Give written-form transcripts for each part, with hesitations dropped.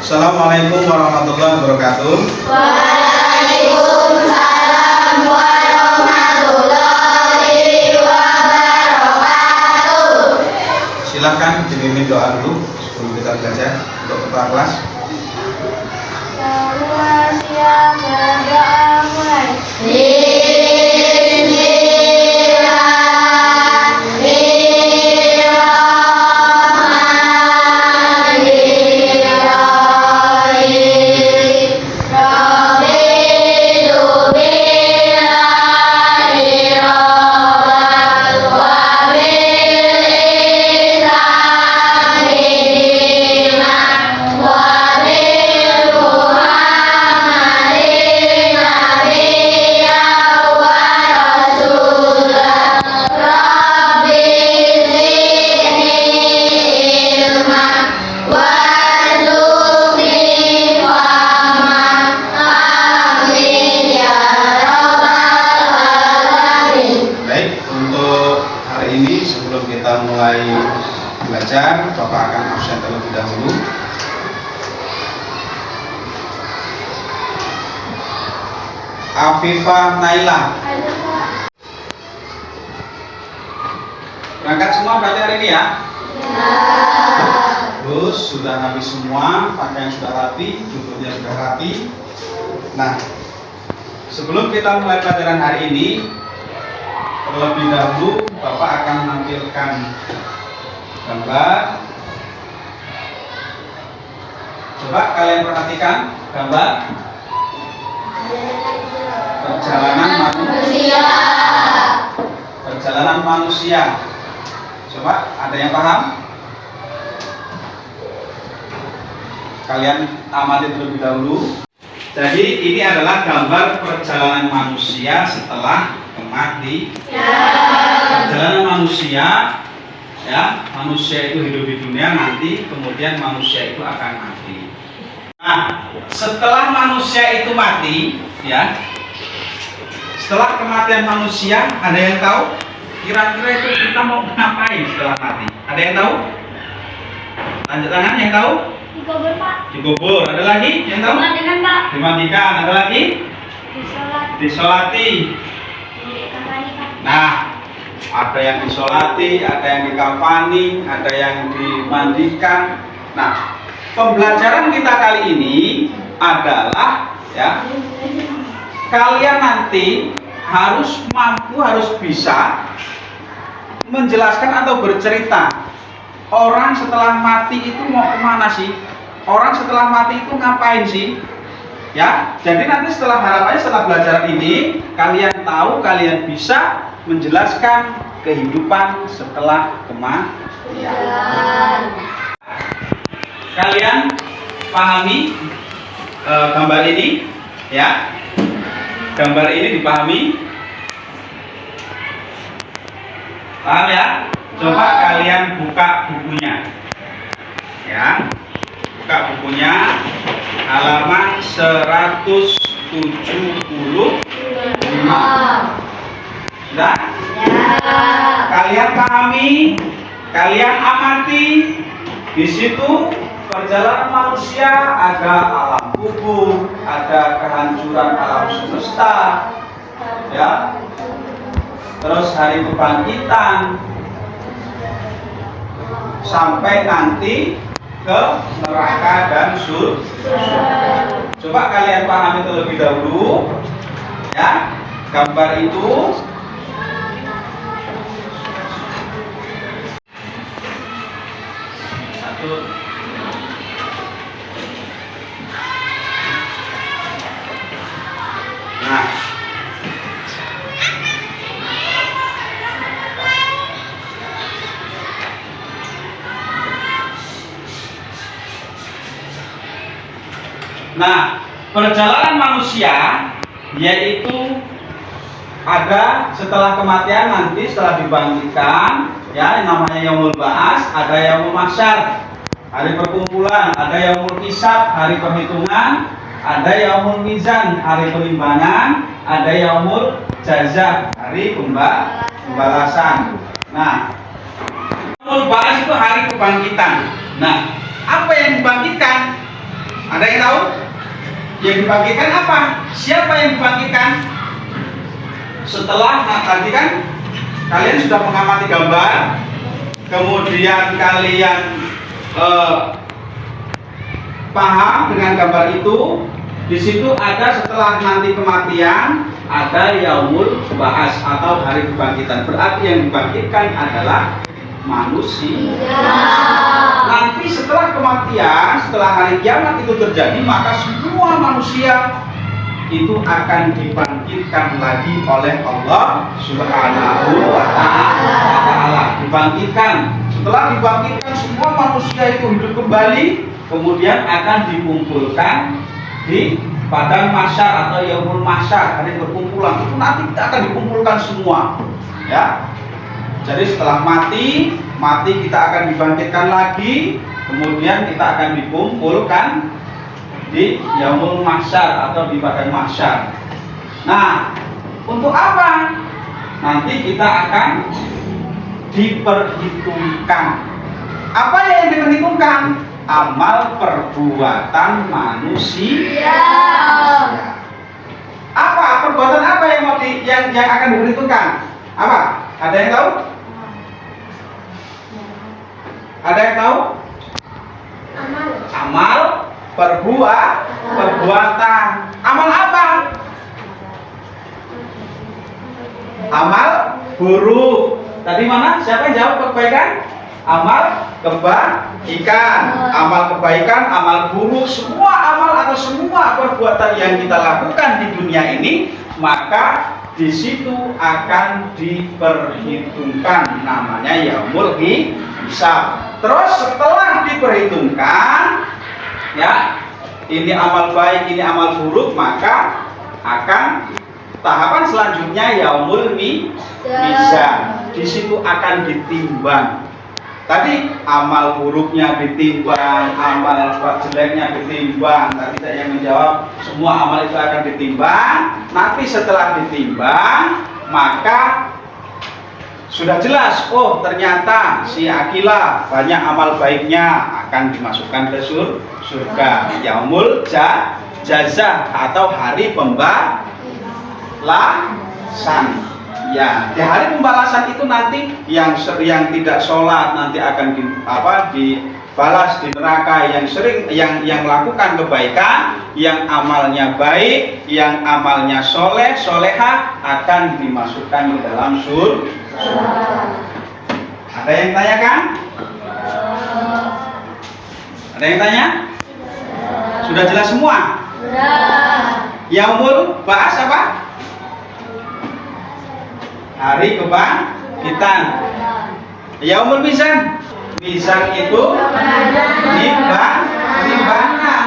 Assalamualaikum warahmatullahi wabarakatuh. Waalaikumsalam warahmatullahi wabarakatuh. Silakan dipimpin doa dulu sebelum kita belajar untuk ketua kelas. Semua siap berdoa mulai. Sebelum kita mulai belajar, Bapak akan absen terlebih dahulu. Afifah Naila. Berangkat semua berarti hari ini ya? Terus sudah habis semua, pakaian sudah rapi, duduknya sudah rapi. Nah, sebelum kita mulai pelajaran hari ini, terlebih dahulu Bapak akan menampilkan gambar. Coba kalian perhatikan gambar perjalanan manusia. Coba ada yang paham? Kalian amati terlebih dahulu. Jadi ini adalah gambar perjalanan manusia setelah mati. Perjalanan manusia, ya, manusia itu hidup di dunia, nanti kemudian manusia itu akan mati. Nah, setelah manusia itu mati, ya, setelah kematian manusia, ada yang tahu? Kira-kira itu kita mau ngapain setelah mati? Ada yang tahu? Lanjut tangan, yang tahu? Dikubur, Pak. Dikubur. Ada lagi yang tahu? Dimandikan, Pak. Dimandikan. Ada lagi? Disolati. Nah, ada yang disolati, ada yang dikafani, ada yang dimandikan. Nah, pembelajaran kita kali ini adalah, ya, kalian nanti harus mampu, harus bisa menjelaskan atau bercerita. Orang setelah mati itu mau kemana sih? Orang setelah mati itu ngapain sih? Ya, jadi nanti setelah harapannya setelah belajar ini kalian tahu, kalian bisa menjelaskan kehidupan setelah kematian. Kalian pahami gambar ini, ya? Gambar ini dipahami? Paham ya? Coba kalian buka bukunya, ya. Buka bukunya halaman 175. Sudah? Ya. Kalian pahami, kalian amati. Di situ perjalanan manusia, ada alam kubur, ada kehancuran alam semesta, ya. Terus hari kebangkitan, sampai nanti ke neraka dan surga. Coba kalian pahami terlebih dahulu, ya, gambar itu. Satu. Nah, nah, perjalanan manusia yaitu ada setelah kematian, nanti setelah dibangkitkan, ya, yang namanya yaumul ba'ats, ada yaumul mahsyar, hari perkumpulan, ada yaumul hisab, hari perhitungan, ada yaumul mizan, hari penimbangan, ada yaumul jaza, hari pembalasan. Nah, yaumul ba'ats itu hari kebangkitan. Nah, apa yang dibangkitkan? Ada yang tahu? Yang dibangkitkan apa? Siapa yang dibangkitkan? Setelah tadi kan kalian sudah mengamati gambar, kemudian kalian paham dengan gambar itu. Di situ ada setelah nanti kematian ada yaumul ba'ats atau hari kebangkitan. Berarti yang dibangkitkan adalah manusia. Nanti setelah kematian, setelah hari kiamat itu terjadi, maka semua manusia itu akan dibangkitkan lagi oleh Allah Subhanahu wa ta'ala. Dibangkitkan. Setelah dibangkitkan semua manusia itu hidup kembali, kemudian akan dikumpulkan di padang mahsyar atau yaumul mahsyar, hari berkumpulan. Itu nanti akan dikumpulkan semua, ya. Jadi setelah mati kita akan dibangkitkan lagi, kemudian kita akan dikumpulkan di yaumul mahsyar atau di padang mahsyar. Nah, untuk apa? Nanti kita akan diperhitungkan. Apa yang diperhitungkan? Amal perbuatan manusia. Apa perbuatan apa yang mau yang akan diperhitungkan? Apa? Ada yang tahu? Ada yang tahu? Amal perbuatan. Amal apa? Amal buruk. Tadi mana? Siapa yang jawab kebaikan? Amal kebaikan, amal kebaikan, amal buruk, semua amal atau semua perbuatan yang kita lakukan di dunia ini, maka di situ akan diperhitungkan, namanya yaumul hisab. Terus setelah diperhitungkan, ya, ini amal baik, ini amal buruk, maka akan tahapan selanjutnya yaumul mizan. Di situ akan ditimbang. Tadi amal buruknya ditimbang, amal jeleknya ditimbang. Tadi saya menjawab semua amal itu akan ditimbang. Nanti setelah ditimbang, maka sudah jelas, oh ternyata si Akilah banyak amal baiknya, akan dimasukkan ke surga. Yaumul jazah atau hari pembalasan. Ya, di hari pembalasan itu nanti yang tidak sholat nanti akan dibalas di neraka, yang melakukan kebaikan, yang amalnya baik, yang amalnya solehah akan dimasukkan ke dalam surga. Ada yang tanyakan? Ada yang tanya? Sudah jelas semua? Yaumul ba'ats apa? Hari kebangkitan. Yaumul mizan. Mizan itu timbangan.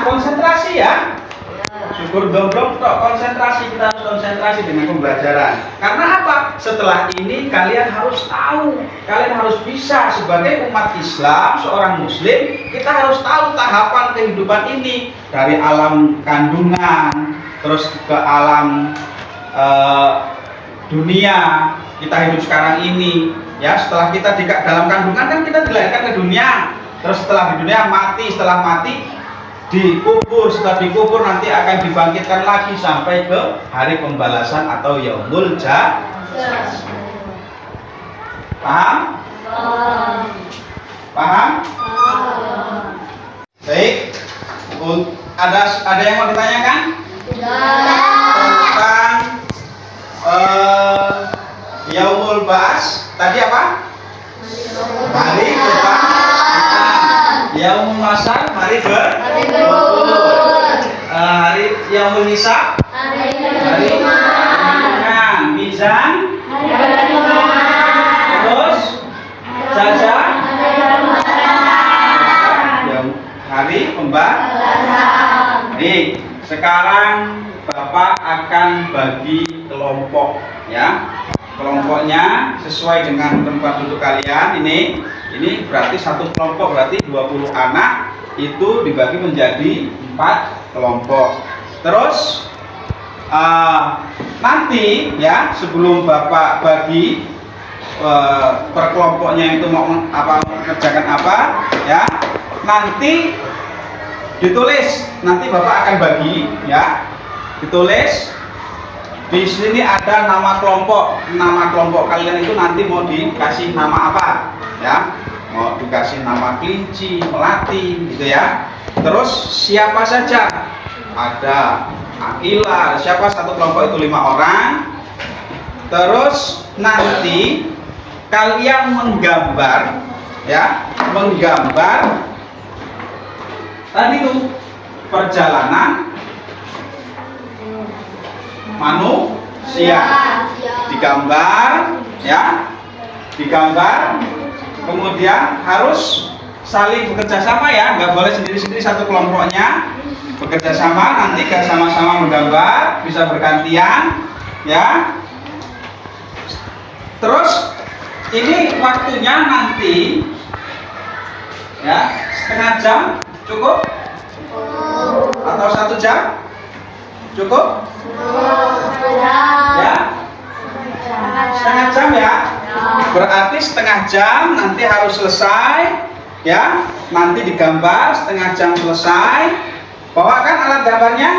Konsentrasi ya. Syukur dong, konsentrasi, kita harus konsentrasi dengan pembelajaran. Karena apa? Setelah ini kalian harus tahu, kalian harus bisa sebagai umat Islam, seorang muslim, kita harus tahu tahapan kehidupan ini dari alam kandungan, terus ke alam dunia. Kita hidup sekarang ini, ya, setelah kita dalam kandungan kan kita dilahirkan ke dunia, terus setelah di dunia mati, setelah mati dikubur, setelah dikubur nanti akan dibangkitkan lagi sampai ke hari pembalasan atau yaumul jazaa. Paham? Paham? Baik. Ada yang mau ditanyakan? Tentang yaumul ba'ats tadi apa? Hari kebangkitan. Yaumul mahsyar hari berkumpul. Hari yaumul hisab hari perhitungan. Mizan terus jazaa hari pembalasan. Nih, sekarang Bapak akan bagi kelompok, ya. Kelompoknya sesuai dengan tempat duduk kalian. Ini berarti satu kelompok berarti 20 anak itu dibagi menjadi 4 kelompok. Terus nanti ya sebelum Bapak bagi per kelompoknya itu mau mengerjakan apa, ya, nanti Ditulis, nanti Bapak akan bagi ya. Ditulis. Di sini ada nama kelompok. Nama kelompok kalian itu nanti mau dikasih nama apa? Ya. Mau dikasih nama kelinci, melati gitu ya. Terus siapa saja? Ada Akila, siapa satu kelompok itu 5 orang. Terus nanti kalian menggambar ya, menggambar tadi tuh perjalanan manusia, digambar ya, digambar, kemudian harus saling bekerja sama ya, nggak boleh sendiri-sendiri satu kelompoknya, bekerja sama, nanti kan sama-sama menggambar, bisa bergantian ya. Terus ini waktunya nanti ya, setengah jam cukup atau 1 jam cukup ya, setengah jam ya, berarti setengah jam nanti harus selesai ya, nanti digambar setengah jam selesai. Bawa kan alat gambarnya,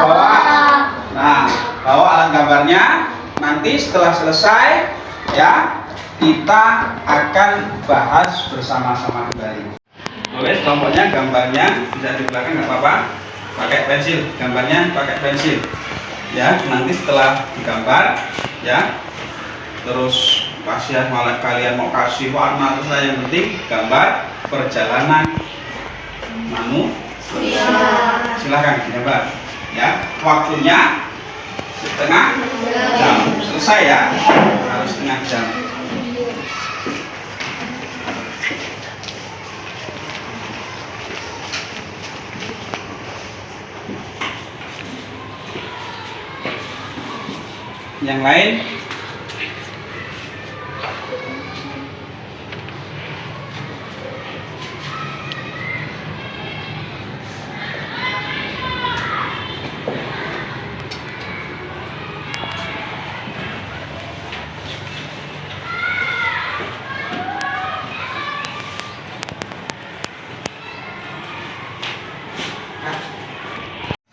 bawa, nah bawa alat gambarnya. Nanti setelah selesai ya, kita akan bahas bersama-sama kembali. Tulis kelompoknya, gambarnya bisa di belakang nggak apa-apa, pakai pensil, gambarnya pakai pensil ya. Nanti setelah digambar ya, terus pasien malah kalian mau kasih warna terus, yang penting gambar perjalanan manusia. Silahkan digambar ya. Waktunya setengah jam selesai ya, harus setengah jam. Yang lain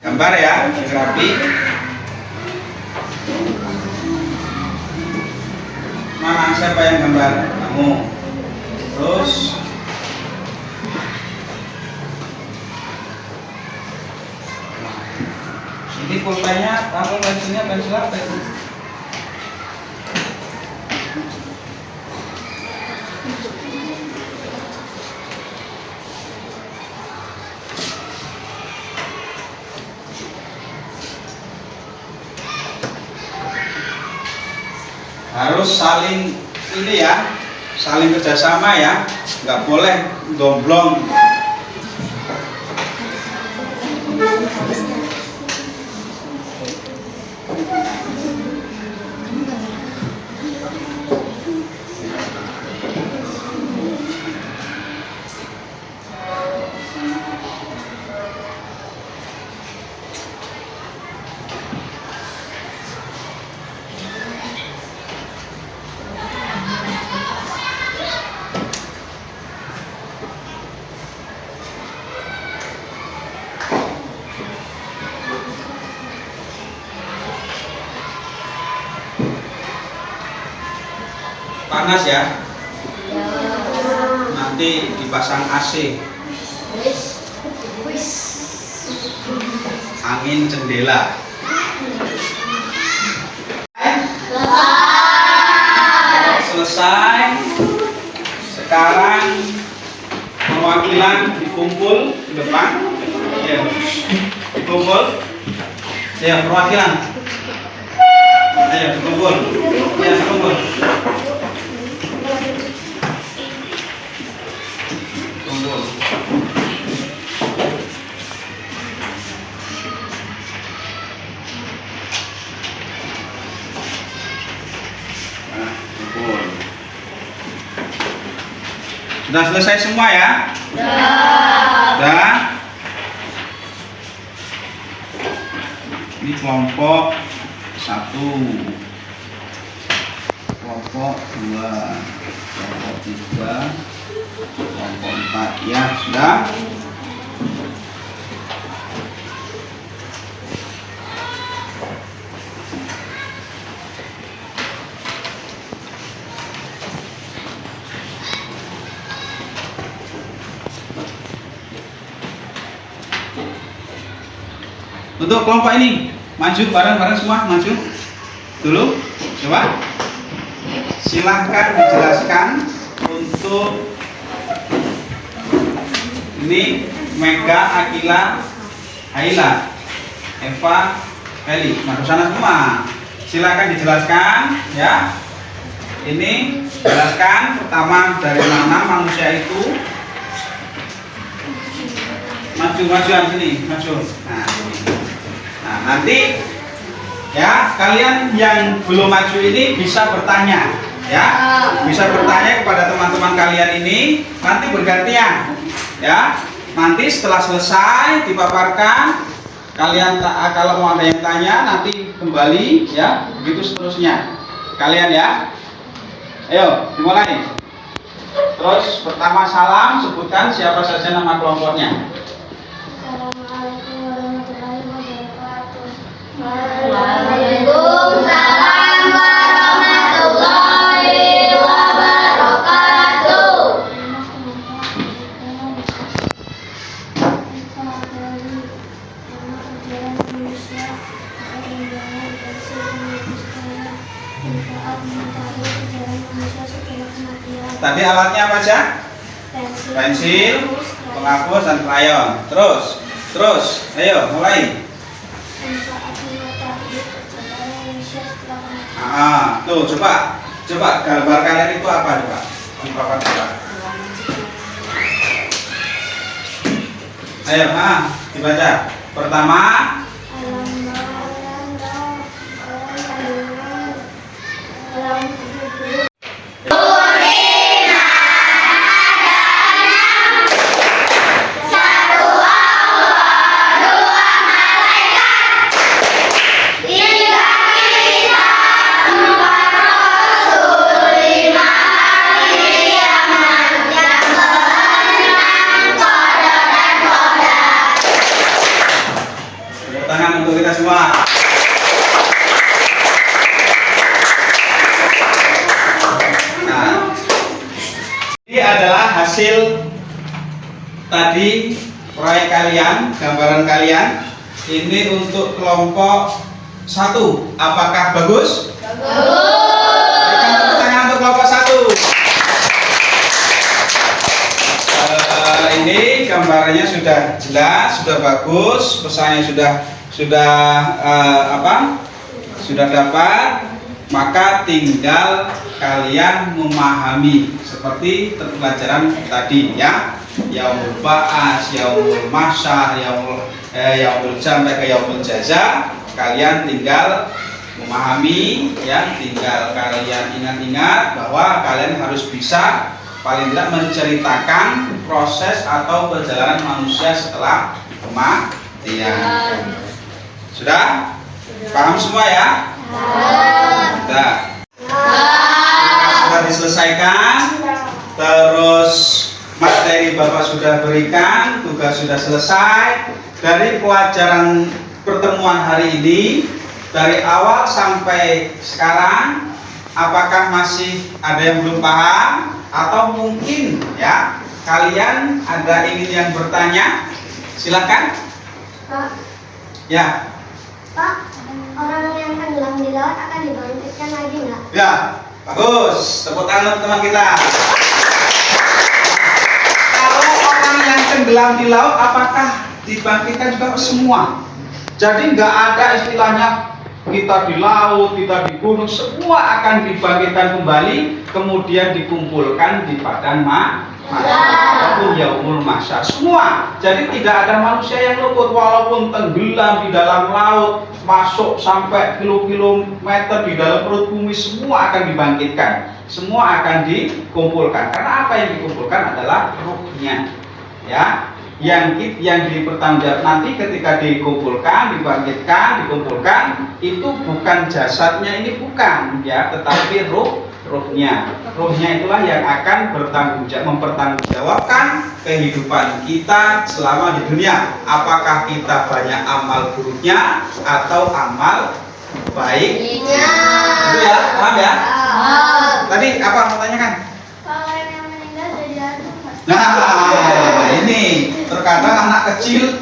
gambar ya, rapi. Mana siapa yang gambar? Kamu. Terus ini pulpennya, apa pensilnya, pensil apa itu? Harus saling ini ya, saling kerjasama ya, nggak boleh domblong. Panas ya, nanti dipasang AC, angin jendela. Selesai. Sekarang perwakilan dikumpul di depan ya, dikumpul ya, perwakilan ayo dikumpul ya, dikumpul. Sudah selesai semua ya? Sudah. Ini kelompok 1, kelompok 2, kelompok 3, kelompok 4. Ya, sudah. Untuk kelompok ini, maju bareng-bareng semua, maju dulu, coba. Silahkan dijelaskan untuk ini Mega, Akila, Haila, Eva, Heli. Nah, ke sana semua. Silahkan dijelaskan, ya. Ini jelaskan pertama dari mana manusia itu. Maju-majuan sini, maju. Nah, ini. Nah, nanti ya kalian yang belum maju ini bisa bertanya, ya, bisa bertanya kepada teman-teman kalian ini. Nanti bergantian, ya. Nanti setelah selesai dipaparkan, kalian kalau mau ada yang tanya nanti kembali, ya, begitu seterusnya. Kalian ya, ayo dimulai. Terus pertama salam, sebutkan siapa saja nama kelompoknya. Assalamualaikum warahmatullahi wabarakatuh. Waalaikumsalam warahmatullahi wabarakatuh. Tadi alatnya apa aja? Pensil, penghapus dan krayon. Terus, ayo mulai. Tuh coba gambar kalian itu apa coba? Dipaparkan coba. Ayo, dibaca. Pertama, tepuk tangan untuk kita semua. Nah, ini adalah hasil tadi proyek kalian, gambaran kalian. Ini untuk kelompok 1. Apakah bagus? Berikan tepuk tangan untuk kelompok 1. Ini gambarannya sudah jelas, sudah bagus, pesannya sudah dapat, maka tinggal kalian memahami seperti pelajaran tadi, ya. Yaumul ba'ats, yaumul mahsyar, yaumul sampai ke yaumul jaza, kalian tinggal memahami, ya, tinggal kalian ingat-ingat bahwa kalian harus bisa paling tidak menceritakan proses atau perjalanan manusia setelah kematian. Sudah? Paham semua ya? Sudah. Sudah diselesaikan. Terus materi Bapak sudah berikan, tugas sudah selesai. Dari pelajaran pertemuan hari ini, dari awal sampai sekarang, apakah masih ada yang belum paham? Atau mungkin, ya, kalian ada ingin yang bertanya? Silakan. Pak, Ya. Pak, orang yang tenggelam di laut akan dibangkitkan lagi nggak? Ya, bagus. Tepuk tangan teman kita. Kalau orang yang tenggelam di laut, apakah dibangkitkan juga semua? Jadi nggak ada istilahnya kita di laut, kita di gunung, semua akan dibangkitkan kembali, kemudian dikumpulkan di padang mahsyar ataupun yaumul mahsyar. Semua. Jadi tidak ada manusia yang luput, walaupun tenggelam di dalam laut, masuk sampai kilo-kilometer di dalam perut bumi, semua akan dibangkitkan, semua akan dikumpulkan. Karena apa yang dikumpulkan adalah ruhnya, ya. Yang dipertanggungjawab nanti ketika dikumpulkan, dibangkitkan, dikumpulkan, itu bukan jasadnya, ini bukan, ya, tetapi ruhnya. Ruhnya itulah yang akan mempertanggungjawabkan kehidupan kita selama di dunia. Apakah kita banyak amal buruknya atau amal baiknya? Itu ya, paham ya? Tadi apa mau tanyakan? Kalau orang yang meninggal jadi hantu nggak? Nah, ini terkadang anak kecil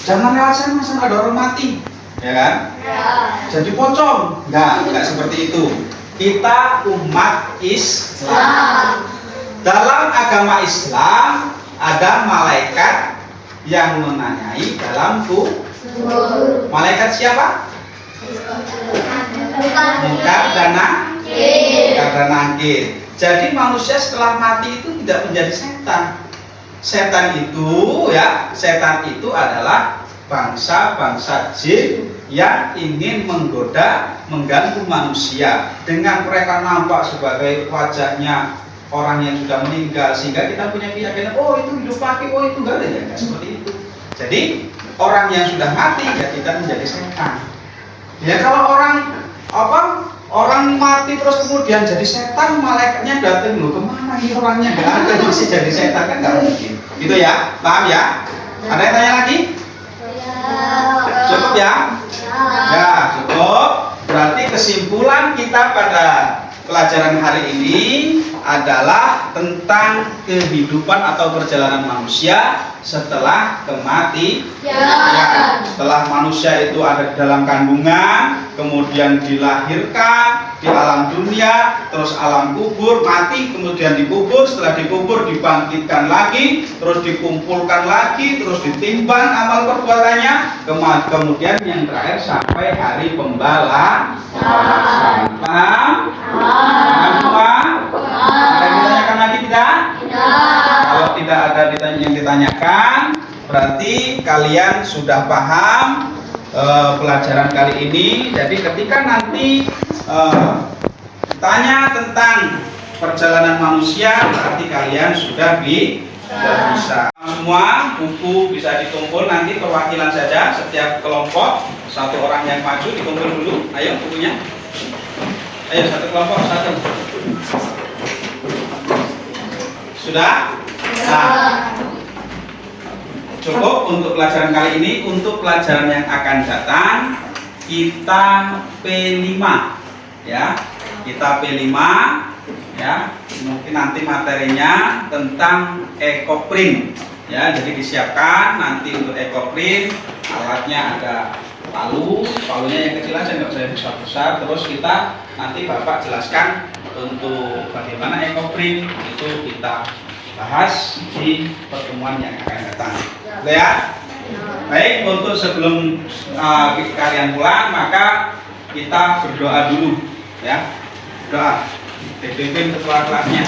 jangan lewat sana, sana ada orang mati, ya kan? Jadi pocong. Enggak seperti itu. Kita umat Islam. Dalam agama Islam ada malaikat yang menanyai dalam kubur. Malaikat siapa? Munkar dan Nakir. Jadi manusia setelah mati itu tidak menjadi setan. Setan itu adalah bangsa-bangsa jin yang ingin menggoda, mengganggu manusia dengan mereka nampak sebagai wajahnya orang yang sudah meninggal, sehingga kita punya keyakinan, oh itu hidup lagi, oh itu enggak ada ya, enggak seperti itu. Jadi orang yang sudah mati ya tidak menjadi setan. Ya kalau orang mati terus kemudian jadi setan, malaikatnya datang, loh kemana ini orangnya, nggak ada, masih jadi setan, kan nggak mungkin. Gitu ya, paham ya? Ada yang tanya lagi? Cukup ya? Ya, cukup. Berarti kesimpulan kita pada pelajaran hari ini adalah tentang kehidupan atau perjalanan manusia setelah kematian. Setelah manusia itu ada di dalam kandungan, kemudian dilahirkan di alam dunia, terus alam kubur, mati, kemudian dikubur, setelah dikubur dibangkitkan lagi, terus dikumpulkan lagi, terus ditimbang amal perbuatannya, kemudian yang terakhir sampai hari pembalasan. Paham? Paham semua? Ada yang ditanyakan lagi tidak? Kalau tidak ada yang ditanyakan, berarti kalian sudah paham pelajaran kali ini. Jadi ketika nanti tanya tentang perjalanan manusia, berarti kalian sudah bisa. Semua buku bisa dikumpul, nanti perwakilan saja setiap kelompok, satu orang yang maju dikumpul dulu. Ayo bukunya. Ayo satu kelompok satu. Sudah? Nah, cukup untuk pelajaran kali ini. Untuk pelajaran yang akan datang kita P5 ya. Kita P5 ya. Mungkin nanti materinya tentang ekoprint ya. Jadi disiapkan nanti untuk ekoprint, alatnya ada palunya yang kecil aja, nggak usah yang besar-besar. Terus kita nanti Bapak jelaskan untuk bagaimana ekoprint itu kita bahas di pertemuan yang akan datang. Ya. Baik, untuk sebelum kalian pulang maka kita berdoa dulu ya. Doa. Dipimpin ketua kelasnya.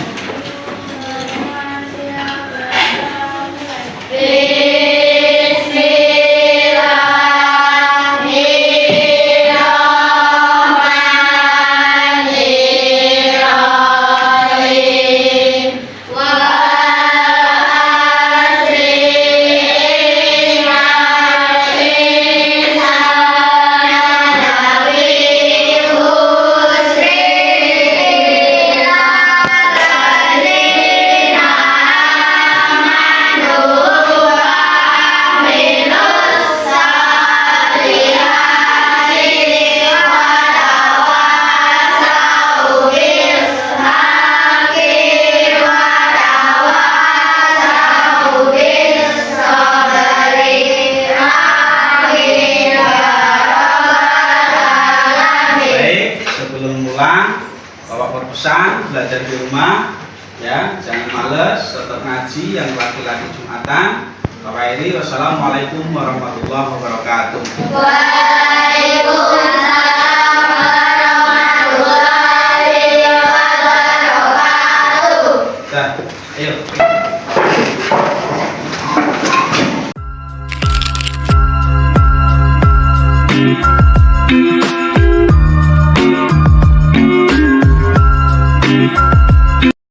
Belajar di rumah ya, jangan males, tetap ngaji yang laki-laki Jumatan. Bapak Iri, wassalamualaikum warahmatullahi wabarakatuh. Waalaikumsalam warahmatullahi wabarakatuh. Dah, ayo.